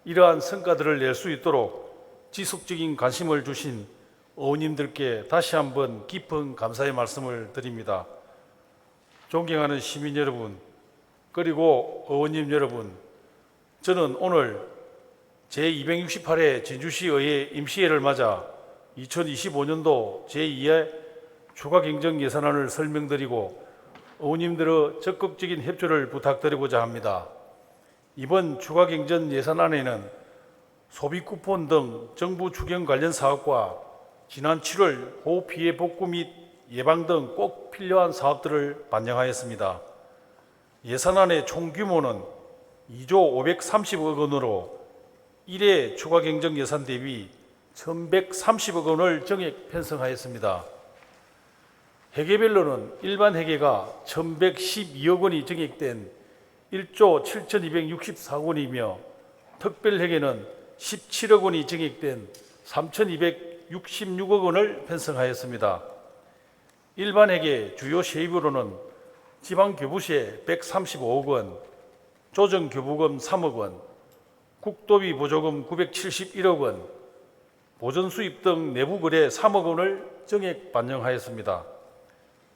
이러한 성과들을 낼 수 있도록 지속적인 관심을 주신 의원님들께 다시 한번 깊은 감사의 말씀을 드립니다. 존경하는 시민 여러분, 그리고 의원님 여러분, 저는 오늘 제268회 진주시의회 임시회를 맞아 2025년도 제2회 추가경정 예산안을 설명드리고 의원님들의 적극적인 협조를 부탁드리고자 합니다. 이번 추가경정 예산안에는 소비쿠폰 등 정부 추경 관련 사업과 지난 7월 호우 피해 복구 및 예방 등 꼭 필요한 사업들을 반영하였습니다. 예산안의 총 규모는 2조 530억 원으로 1회 추가경정 예산 대비 1,130억 원을 정액 편성하였습니다. 회계별로는 일반 회계가 1,112억 원이 정액된 1조 7,264억 원이며, 특별 회계는 17억 원이 정액된 3,266억 원을 편성하였습니다. 일반회계 주요 세입으로는 지방교부세 135억 원, 조정교부금 3억 원, 국도비 보조금 971억 원, 보전수입 등 내부거래 3억 원을 정액 반영하였습니다.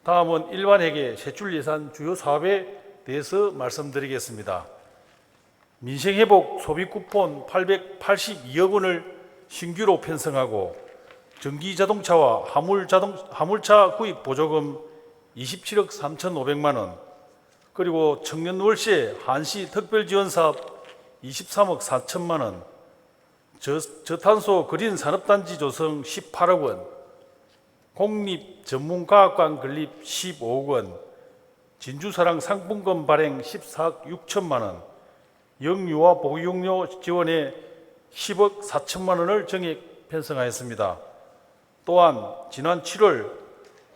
다음은 일반회계 세출예산 주요 사업에 대해서 말씀드리겠습니다. 민생회복 소비쿠폰 882억 원을 신규로 편성하고 전기자동차와 화물차 구입 보조금 27억 3,500만 원, 그리고 청년월세 한시 특별지원사업 23억 4천만 원, 저탄소 그린 산업단지 조성 18억 원, 공립전문과학관 건립 15억 원, 진주사랑 상품권 발행 14억 6천만 원, 영유아 보육료 지원에 10억 4천만 원을 정액 편성하였습니다. 또한 지난 7월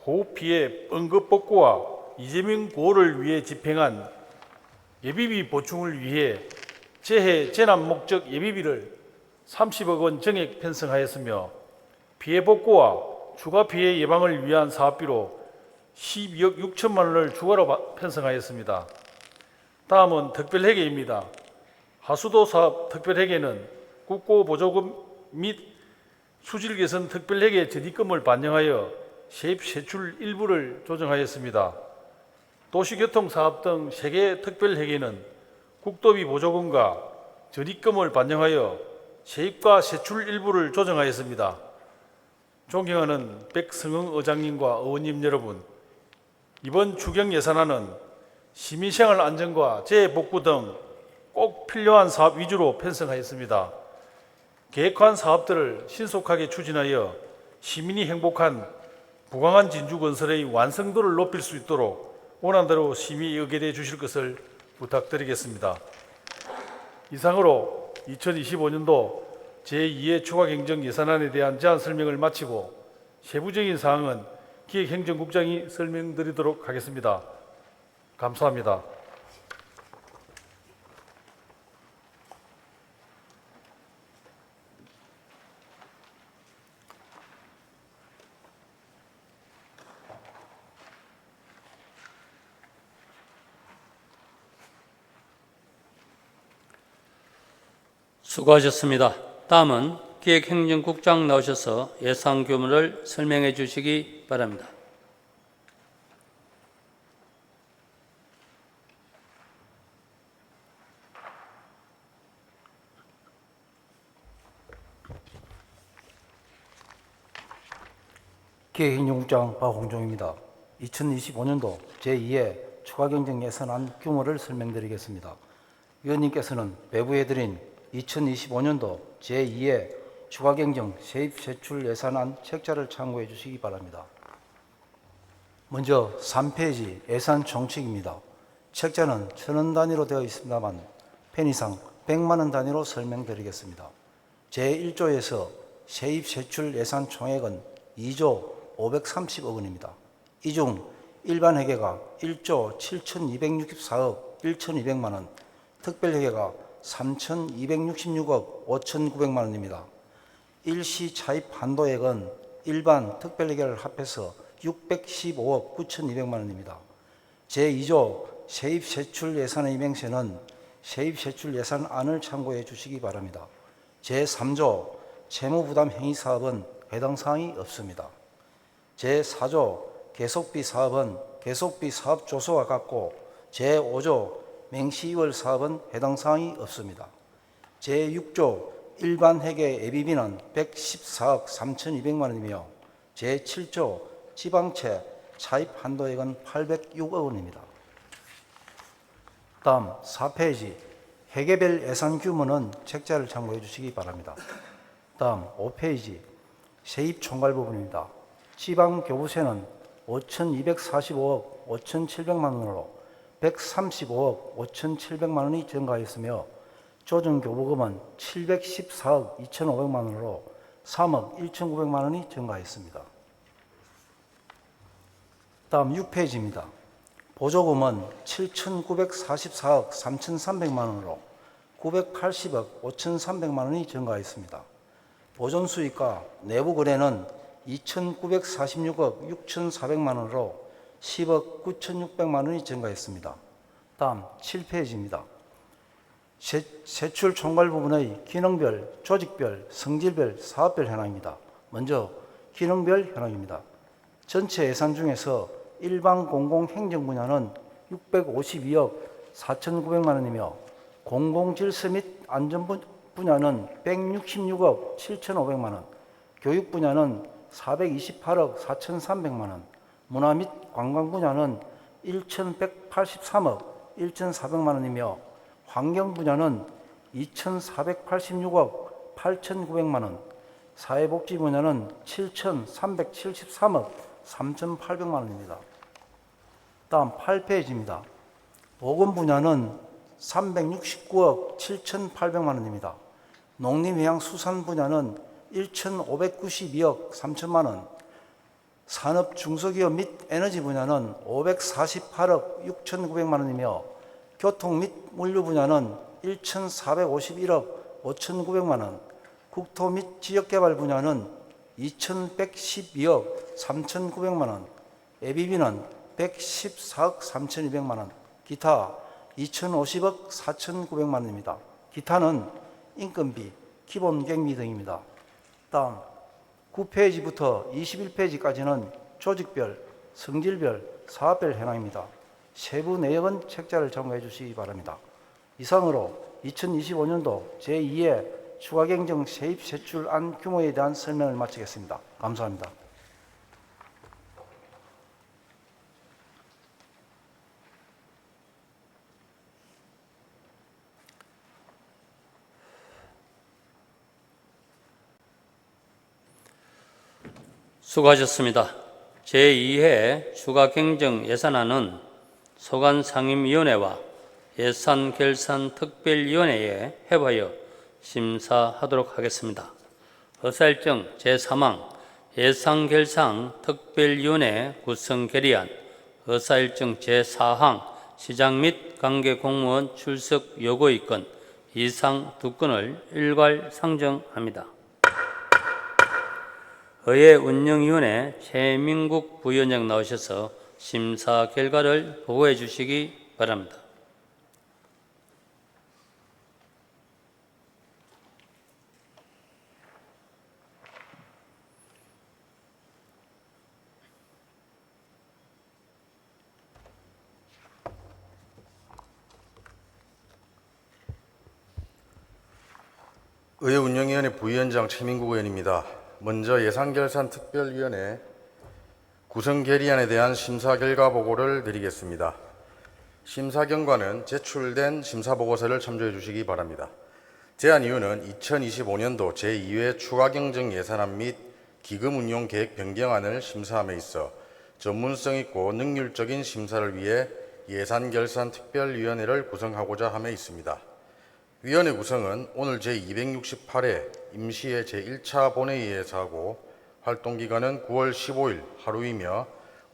호흡 피해 응급복구와 이재명 구호를 위해 집행한 예비비 보충을 위해 재해 재난 목적 예비비를 30억 원 정액 편성하였으며 피해 복구와 추가 피해 예방을 위한 사업비로 12억 6천만 원을 추가로 편성하였습니다. 다음은 특별회계입니다. 하수도 사업 특별회계는 국고 보조금 및 수질 개선 특별회계 적립금을 반영하여 세입 세출 일부를 조정하였습니다. 도시교통 사업 등 3개 특별회계는 국도비 보조금과 적립금을 반영하여 세입과 세출 일부를 조정하였습니다. 존경하는 백성흥 의장님과 의원님 여러분, 이번 추경 예산안은 시민생활 안정과 재복구 등 꼭 필요한 사업 위주로 편성하였습니다. 계획한 사업들을 신속하게 추진하여 시민이 행복한 부강한 진주건설의 완성도를 높일 수 있도록 원안대로 심의 의결해 주실 것을 부탁드리겠습니다. 이상으로 2025년도 제2회 추가경정 예산안에 대한 제안 설명을 마치고 세부적인 사항은 기획행정국장이 설명드리도록 하겠습니다. 감사합니다. 수고하셨습니다. 다음은 기획행정국장 나오셔서 예산 규모를 설명해 주시기 바랍니다. 기획행정국장 박홍종입니다. 2025년도 제2회 추가경정 예산안 규모를 설명드리겠습니다. 위원님께서는 배부해드린 2025년도 제2회 추가경정 세입세출 예산안 책자를 참고해 주시기 바랍니다. 먼저 3페이지 예산 총칙입니다. 책자는 1,000원 단위로 되어 있습니다만 편의상 100만 원 단위로 설명드리겠습니다. 제1조에서 세입세출 예산 총액은 2조 530억 원입니다. 이 중 일반회계가 1조 7,264억 1,200만 원, 특별회계가 3,266억 5,900만 원입니다. 일시 차입 한도액은 일반 특별회계를 합해서 615억 9,200만 원입니다. 제2조 세입세출 예산의 이행세는 세입세출 예산안을 참고해 주시기 바랍니다. 제3조 채무부담 행위사업은 해당 사항이 없습니다. 제4조 계속비 사업은 계속비 사업 조서와 같고 제5조 맹시이월 사업은 해당 사항이 없습니다. 제6조 일반 회계 예비비는 114억 3,200만 원이며 제7조 지방채 차입 한도액은 806억 원입니다. 다음 4페이지 회계별 예산 규모는 책자를 참고해 주시기 바랍니다. 다음 5페이지 세입 총괄 부분입니다. 지방교부세는 5,245억 5,700만 원으로 135억 5,700만 원이 증가하였으며 조정교부금은 714억 2,500만 원으로 3억 1,900만 원이 증가했습니다. 다음 6페이지입니다. 보조금은 7,944억 3,300만 원으로 980억 5,300만 원이 증가했습니다. 보존수익과 내부거래는 2,946억 6,400만 원으로 10억 9,600만 원이 증가했습니다. 다음 7페이지입니다. 세출 총괄 부분의 기능별, 조직별, 성질별, 사업별 현황입니다. 먼저 기능별 현황입니다. 전체 예산 중에서 일반 공공 행정 분야는 652억 4,900만 원이며 공공질서 및 안전 분야는 166억 7,500만 원, 교육 분야는 428억 4,300만 원, 문화 및 관광 분야는 1,183억 1,400만 원이며 환경 분야는 2,486억 8,900만 원, 사회복지 분야는 7,373억 3,800만 원입니다. 다음 8페이지입니다. 보건 분야는 369억 7,800만 원입니다. 농림해양수산 분야는 1,592억 3천만 원, 산업 중소기업 및 에너지 분야는 548억 6,900만 원이며 교통 및 물류 분야는 1,451억 5,900만 원, 국토 및 지역개발 분야는 2,112억 3,900만 원, 예비비는 114억 3,200만 원, 기타 2,050억 4,900만 원입니다. 기타는 인건비, 기본경비 등입니다. 다음 9페이지부터 21페이지까지는 조직별, 성질별, 사업별 현황입니다. 세부 내역은 책자를 참고해 주시기 바랍니다. 이상으로 2025년도 제2회 추가경정 세입세출안 규모에 대한 설명을 마치겠습니다. 감사합니다. 수고하셨습니다. 제2회 추가경정 예산안은 소관상임위원회와 예산결산특별위원회에 회부하여 심사하도록 하겠습니다. 의사일정 제3항 예산결산특별위원회 구성 결의안, 의사일정 제4항 시장 및 관계공무원 출석 요구의 건 이상 두 건을 일괄 상정합니다. 의회 운영위원회 최민국 부위원장 나오셔서 심사 결과를 보고해 주시기 바랍니다. 의회 운영위원회 부위원장 최민국 의원입니다. 먼저 예산결산특별위원회 구성 결의안에 대한 심사 결과 보고를 드리겠습니다. 심사 경과는 제출된 심사보고서를 참조해 주시기 바랍니다. 제안 이유는 2025년도 제2회 추가경정 예산안 및 기금운용계획 변경안을 심사함에 있어 전문성 있고 능률적인 심사를 위해 예산결산특별위원회를 구성하고자 함에 있습니다. 위원회 구성은 오늘 제268회 임시회 제1차 본회의에서 하고 활동기간은 9월 15일 하루이며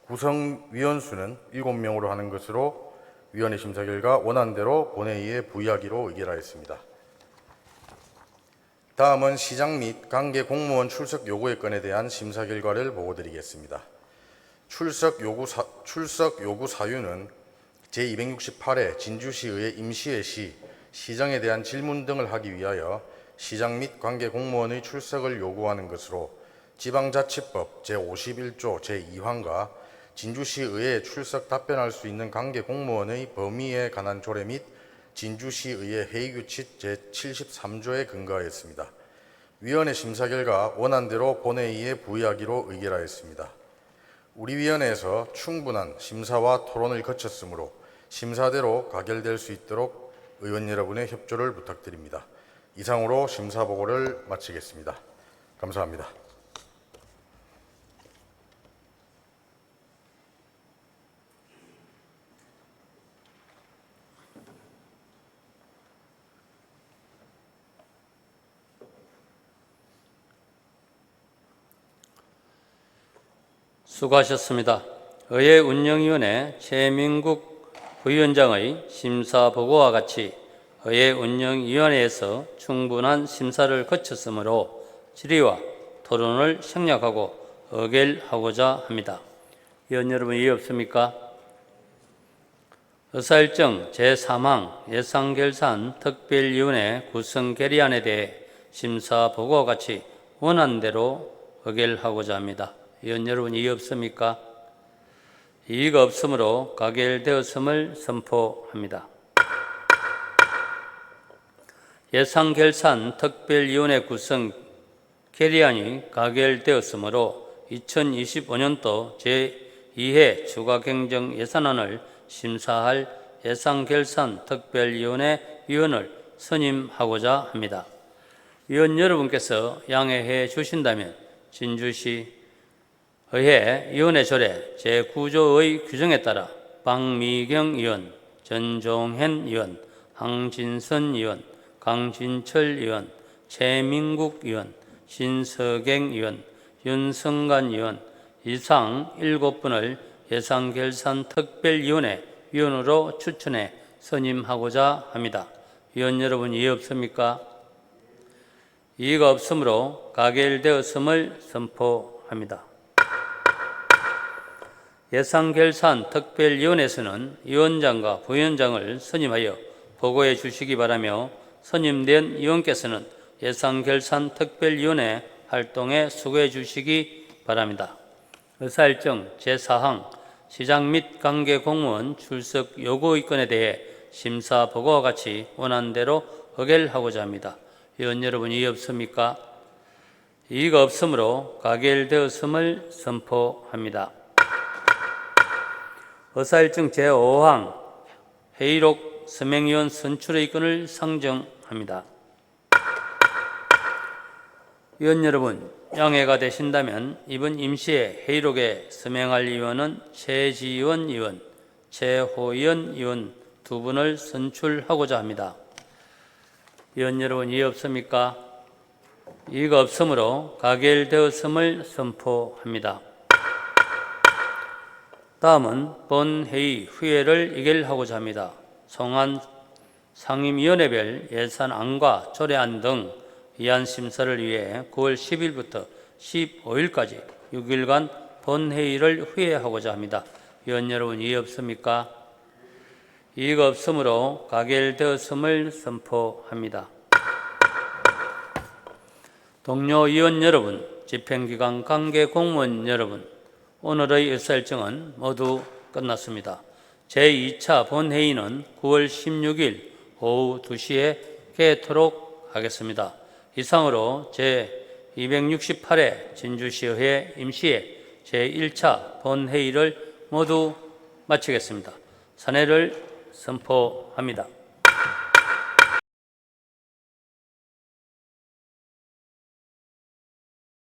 구성위원수는 7명으로 하는 것으로 위원회 심사 결과 원안대로 본회의에 부의하기로 의결하였습니다. 다음은 시장 및 관계 공무원 출석 요구의 건에 대한 심사 결과를 보고드리겠습니다. 출석 요구 사유는 제268회 진주시의회 임시회 시 시정에 대한 질문 등을 하기 위하여 시장 및 관계 공무원의 출석을 요구하는 것으로 지방자치법 제51조 제2항과 진주시의회에 출석 답변할 수 있는 관계 공무원의 범위에 관한 조례 및 진주시의회 회의규칙 제73조에 근거하였습니다. 위원회 심사 결과 원안대로 본회의에 부의하기로 의결하였습니다. 우리 위원회에서 충분한 심사와 토론을 거쳤으므로 심사대로 가결될 수 있도록 의원 여러분의 협조를 부탁드립니다. 이상으로 심사 보고를 마치겠습니다. 감사합니다. 수고하셨습니다. 의회 운영위원회 최민국 부위원장의 심사 보고와 같이 의회 운영위원회에서 충분한 심사를 거쳤으므로 질의와 토론을 생략하고 의결하고자 합니다. 의원 여러분, 이해 없습니까? 의사일정 제3항 예산결산 특별위원회 구성 결의안에 대해 심사 보고와 같이 원안대로 의결하고자 합니다. 의원 여러분, 이해 없습니까? 이의가 없으므로 가결되었음을 선포합니다. 예산결산 특별위원회 구성 결의안이 가결되었으므로 2025년도 제2회 추가경정 예산안을 심사할 예산결산 특별위원회 위원을 선임하고자 합니다. 위원 여러분께서 양해해 주신다면 진주시 의회 위원회 조례 제9조의 규정에 따라 박미경 의원, 전종현 의원, 황진선 의원, 강진철 의원, 최민국 의원, 신석eng 의원, 윤성관 의원 이상 7분을 예산결산특별위원회 위원으로 추천해 선임하고자 합니다. 위원 여러분, 이해 없습니까? 이의가 없으므로 가결되었음을 선포합니다. 예산결산특별위원회에서는 위원장과 부위원장을 선임하여 보고해 주시기 바라며 선임된 위원께서는 예산결산특별위원회 활동에 수고해 주시기 바랍니다. 의사일정 제4항 시장 및 관계 공무원 출석 요구 의건에 대해 심사 보고와 같이 원안대로 의결하고자 합니다. 의원 여러분, 이해 없습니까? 이의가 없으므로 가결되었음을 선포합니다. 의사일정 제5항 회의록 서명위원 선출의 의건을 상정합니다. 위원 여러분, 양해가 되신다면 이번 임시회 회의록에 서명할 위원은 최지원 의원, 최호연 의원 두 분을 선출하고자 합니다. 위원 여러분, 이해 없습니까? 이의가 없으므로 가결되었음을 선포합니다. 다음은 본 회의 후회를 의결하고자 합니다. 송환 상임위원회별 예산안과 조례안 등 이안 심사를 위해 9월 10일부터 15일까지 6일간 본회의를 후회하고자 합니다. 위원 여러분, 이해 없습니까? 이의가 없으므로 가결되었음을 선포합니다. 동료 위원 여러분, 집행기관 관계 공무원 여러분, 오늘의 의사일정은 모두 끝났습니다. 제2차 본회의는 9월 16일 오후 2시에 개토록 하겠습니다. 이상으로 제268회 진주시의회 임시회 제1차 본회의를 모두 마치겠습니다. 산회를 선포합니다.